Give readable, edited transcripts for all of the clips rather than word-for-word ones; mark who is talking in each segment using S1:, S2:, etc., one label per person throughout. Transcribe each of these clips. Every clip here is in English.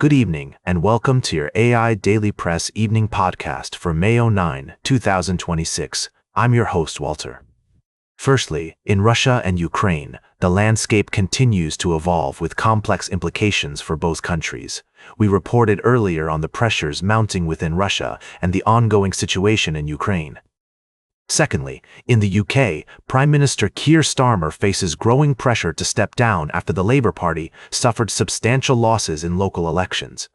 S1: Good evening, and welcome to your AI Daily Press evening podcast for May 9, 2026. I'm your host, Walter. Firstly, in Russia and Ukraine, the landscape continues to evolve with complex implications for both countries. We reported earlier on the pressures mounting within Russia and the ongoing situation in Ukraine. Secondly, in the UK, Prime Minister Keir Starmer faces growing pressure to step down after the Labour Party suffered substantial losses in local elections.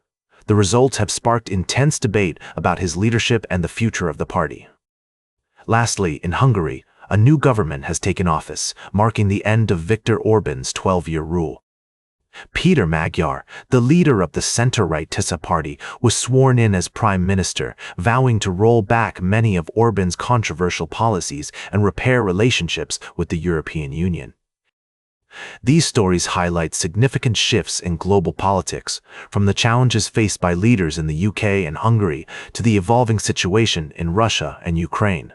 S1: The results have sparked intense debate about his leadership and the future of the party. Lastly, in Hungary, a new government has taken office, marking the end of Viktor Orban's 12-year rule. Peter Magyar, the leader of the center-right TISA party, was sworn in as prime minister, vowing to roll back many of Orban's controversial policies and repair relationships with the European Union. These stories highlight significant shifts in global politics, from the challenges faced by leaders in the UK and Hungary to the evolving situation in Russia and Ukraine.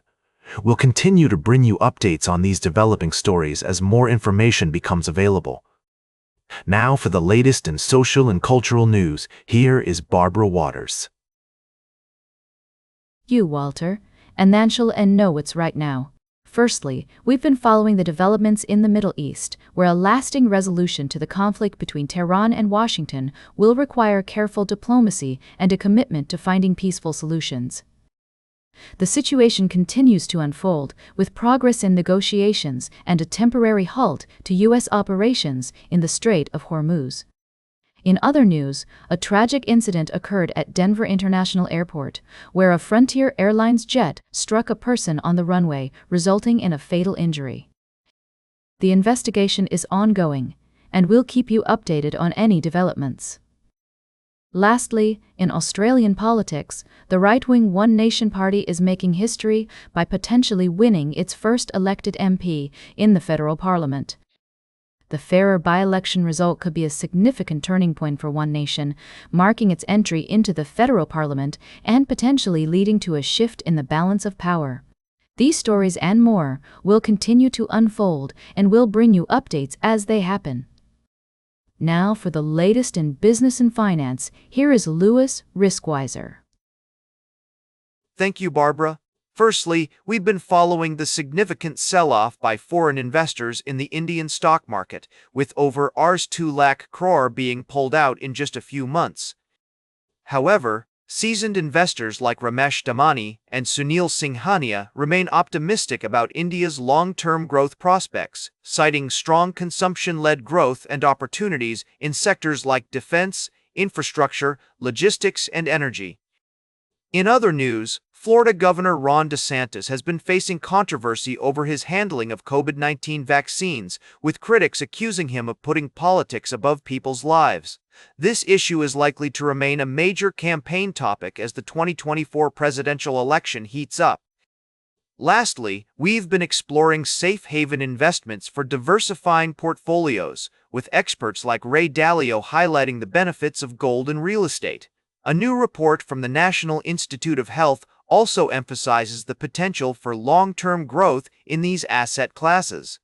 S1: We'll continue to bring you updates on these developing stories as more information becomes available. Now for the latest in social and cultural news, here is Barbara Waters.
S2: You, Walter, and Nanshul and know what's right now. Firstly, we've been following the developments in the Middle East, where a lasting resolution to the conflict between Tehran and Washington will require careful diplomacy and a commitment to finding peaceful solutions. The situation continues to unfold, with progress in negotiations and a temporary halt to U.S. operations in the Strait of Hormuz. In other news, a tragic incident occurred at Denver International Airport, where a Frontier Airlines jet struck a person on the runway, resulting in a fatal injury. The investigation is ongoing, and we'll keep you updated on any developments. Lastly, in Australian politics, the right-wing One Nation Party is making history by potentially winning its first elected MP in the federal parliament. The fairer by-election result could be a significant turning point for One Nation, marking its entry into the federal parliament and potentially leading to a shift in the balance of power. These stories and more will continue to unfold, and we'll bring you updates as they happen. Now for the latest in business and finance, here is Louis Riskwiser.
S3: Thank you, Barbara. Firstly, we've been following the significant sell-off by foreign investors in the Indian stock market, with over Rs 2 lakh crore being pulled out in just a few months. However, seasoned investors like Ramesh Damani and Sunil Singhania remain optimistic about India's long-term growth prospects, citing strong consumption-led growth and opportunities in sectors like defense, infrastructure, logistics, and energy. In other news, Florida Governor Ron DeSantis has been facing controversy over his handling of COVID-19 vaccines, with critics accusing him of putting politics above people's lives. This issue is likely to remain a major campaign topic as the 2024 presidential election heats up. Lastly, we've been exploring safe haven investments for diversifying portfolios, with experts like Ray Dalio highlighting the benefits of gold and real estate. A new report from the National Institute of Health also emphasizes the potential for long-term growth in these asset classes.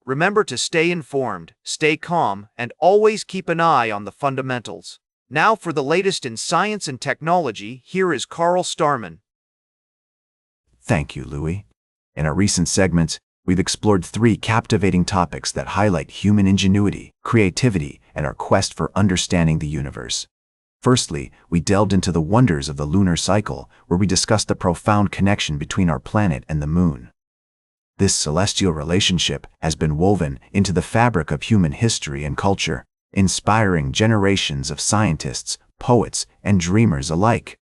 S3: Remember to stay informed, stay calm, and always keep an eye on the fundamentals. Now for the latest in science and technology, here is Carl Starman.
S4: Thank you, Louis. In our recent segments, we've explored 3 captivating topics that highlight human ingenuity, creativity, and our quest for understanding the universe. Firstly, we delved into the wonders of the lunar cycle, where we discussed the profound connection between our planet and the moon. This celestial relationship has been woven into the fabric of human history and culture, inspiring generations of scientists, poets, and dreamers alike.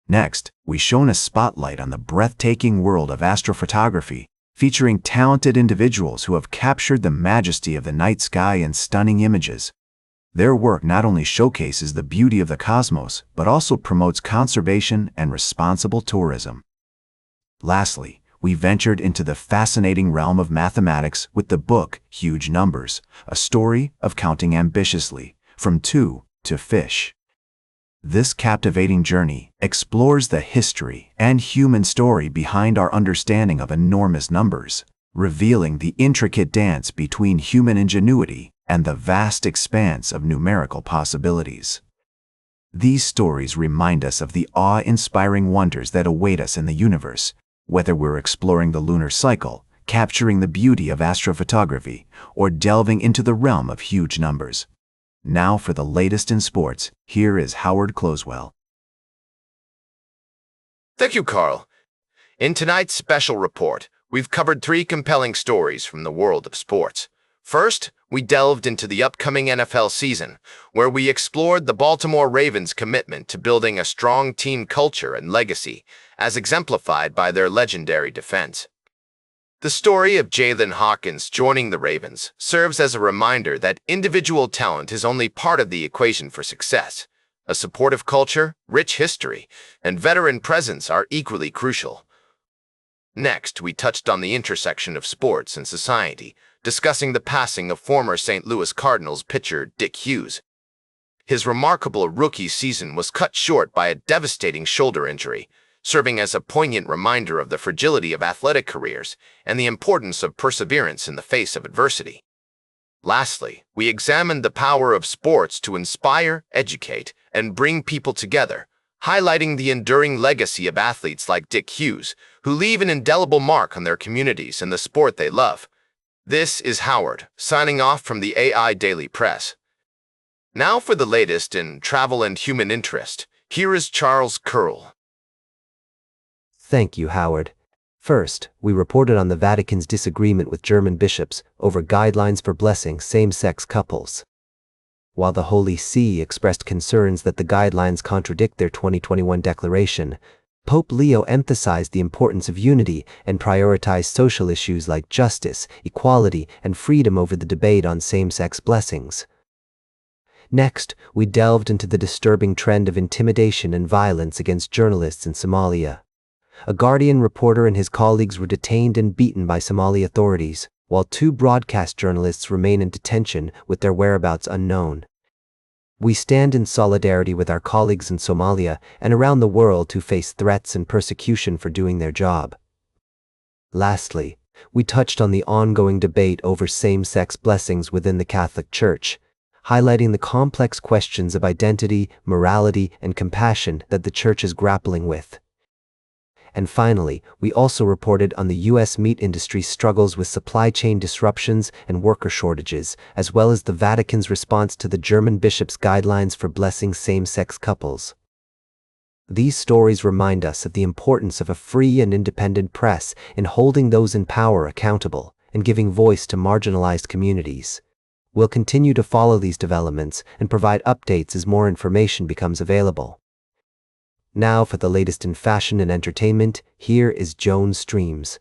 S4: Next, we shone a spotlight on the breathtaking world of astrophotography, featuring talented individuals who have captured the majesty of the night sky in stunning images. Their work not only showcases the beauty of the cosmos, but also promotes conservation and responsible tourism. Lastly, we ventured into the fascinating realm of mathematics with the book Huge Numbers, a story of counting ambitiously, from 2 to fish. This captivating journey explores the history and human story behind our understanding of enormous numbers, revealing the intricate dance between human ingenuity and the vast expanse of numerical possibilities. These stories remind us of the awe-inspiring wonders that await us in the universe, whether we're exploring the lunar cycle, capturing the beauty of astrophotography, or delving into the realm of huge numbers. Now for the latest in sports, here is Howard Closewell.
S5: Thank you, Carl. In tonight's special report, we've covered 3 compelling stories from the world of sports. First, we delved into the upcoming NFL season, where we explored the Baltimore Ravens' commitment to building a strong team culture and legacy, as exemplified by their legendary defense. The story of Jalen Hawkins joining the Ravens serves as a reminder that individual talent is only part of the equation for success. A supportive culture, rich history, and veteran presence are equally crucial. Next, we touched on the intersection of sports and society, discussing the passing of former St. Louis Cardinals pitcher Dick Hughes. His remarkable rookie season was cut short by a devastating shoulder injury, serving as a poignant reminder of the fragility of athletic careers and the importance of perseverance in the face of adversity. Lastly, we examined the power of sports to inspire, educate, and bring people together, highlighting the enduring legacy of athletes like Dick Hughes, who leave an indelible mark on their communities and the sport they love. This is Howard, signing off from the AIDailyPress. Now for the latest in travel and human interest, here is Charles Curl.
S6: Thank you, Howard. First, we reported on the Vatican's disagreement with German bishops over guidelines for blessing same-sex couples. While the Holy See expressed concerns that the guidelines contradict their 2021 declaration, Pope Leo emphasized the importance of unity and prioritized social issues like justice, equality, and freedom over the debate on same-sex blessings. Next, we delved into the disturbing trend of intimidation and violence against journalists in Somalia. A Guardian reporter and his colleagues were detained and beaten by Somali authorities, while 2 broadcast journalists remain in detention with their whereabouts unknown. We stand in solidarity with our colleagues in Somalia and around the world who face threats and persecution for doing their job. Lastly, we touched on the ongoing debate over same-sex blessings within the Catholic Church, highlighting the complex questions of identity, morality, and compassion that the Church is grappling with. And finally, we also reported on the U.S. meat industry's struggles with supply chain disruptions and worker shortages, as well as the Vatican's response to the German bishop's guidelines for blessing same-sex couples. These stories remind us of the importance of a free and independent press in holding those in power accountable and giving voice to marginalized communities. We'll continue to follow these developments and provide updates as more information becomes available. Now for the latest in fashion and entertainment, here is Joan Streams.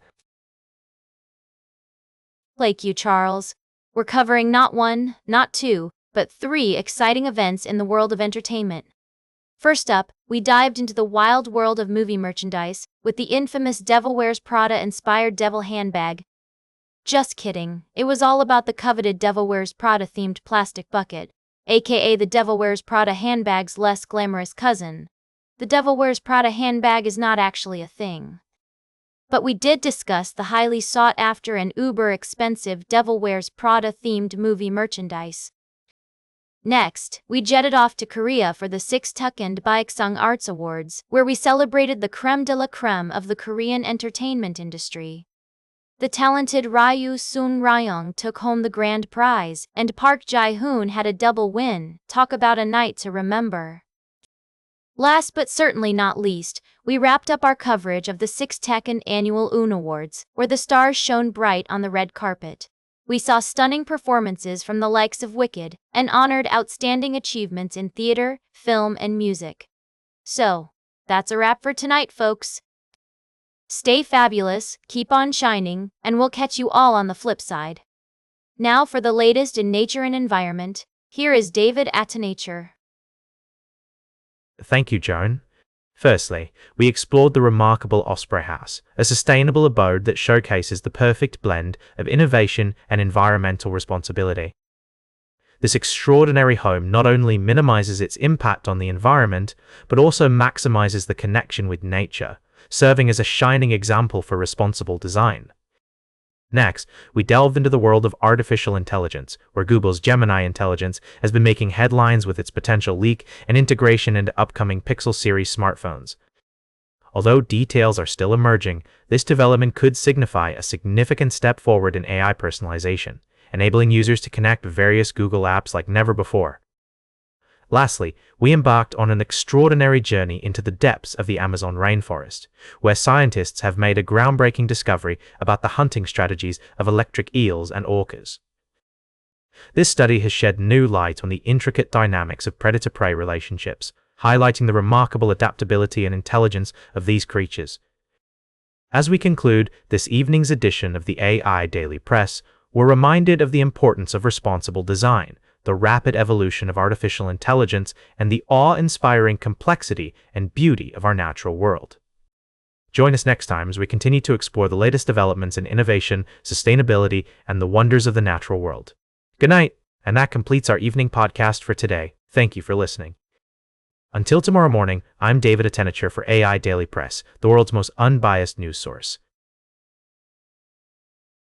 S2: Thank you, Charles. We're covering not 1, not 2, but 3 exciting events in the world of entertainment. First up, we dived into the wild world of movie merchandise with the infamous Devil Wears Prada-inspired devil handbag. Just kidding, it was all about the coveted Devil Wears Prada-themed plastic bucket, aka the Devil Wears Prada handbag's less glamorous cousin. The Devil Wears Prada handbag is not actually a thing. But we did discuss the highly sought-after and uber-expensive Devil Wears Prada-themed movie merchandise. Next, we jetted off to Korea for the 6th Tukand Baeksung Arts Awards, where we celebrated the creme de la creme of the Korean entertainment industry. The talented Ryu Seung-ryung took home the grand prize, and Park Jae-hoon had a double win. Talk about a night to remember. Last but certainly not least, we wrapped up our coverage of the 6th Tekkan Annual UN Awards, where the stars shone bright on the red carpet. We saw stunning performances from the likes of Wicked, and honored outstanding achievements in theater, film, and music. So, that's a wrap for tonight, folks. Stay fabulous, keep on shining, and we'll catch you all on the flip side. Now for the latest in nature and environment, here is David at Nature.
S7: Thank you, Joan. Firstly, we explored the remarkable Osprey House, a sustainable abode that showcases the perfect blend of innovation and environmental responsibility. This extraordinary home not only minimizes its impact on the environment, but also maximizes the connection with nature, serving as a shining example for responsible design. Next, we delved into the world of artificial intelligence, where Google's Gemini intelligence has been making headlines with its potential leak and integration into upcoming Pixel series smartphones. Although details are still emerging, this development could signify a significant step forward in AI personalization, enabling users to connect various Google apps like never before. Lastly, we embarked on an extraordinary journey into the depths of the Amazon rainforest, where scientists have made a groundbreaking discovery about the hunting strategies of electric eels and orcas. This study has shed new light on the intricate dynamics of predator-prey relationships, highlighting the remarkable adaptability and intelligence of these creatures. As we conclude this evening's edition of the AI Daily Press, we're reminded of the importance of responsible design, the rapid evolution of artificial intelligence, and the awe-inspiring complexity and beauty of our natural world. Join us next time as we continue to explore the latest developments in innovation, sustainability, and the wonders of the natural world. Good night, and that completes our evening podcast for today. Thank you for listening. Until tomorrow morning, I'm David Attenacher for AI Daily Press, the world's most unbiased news source.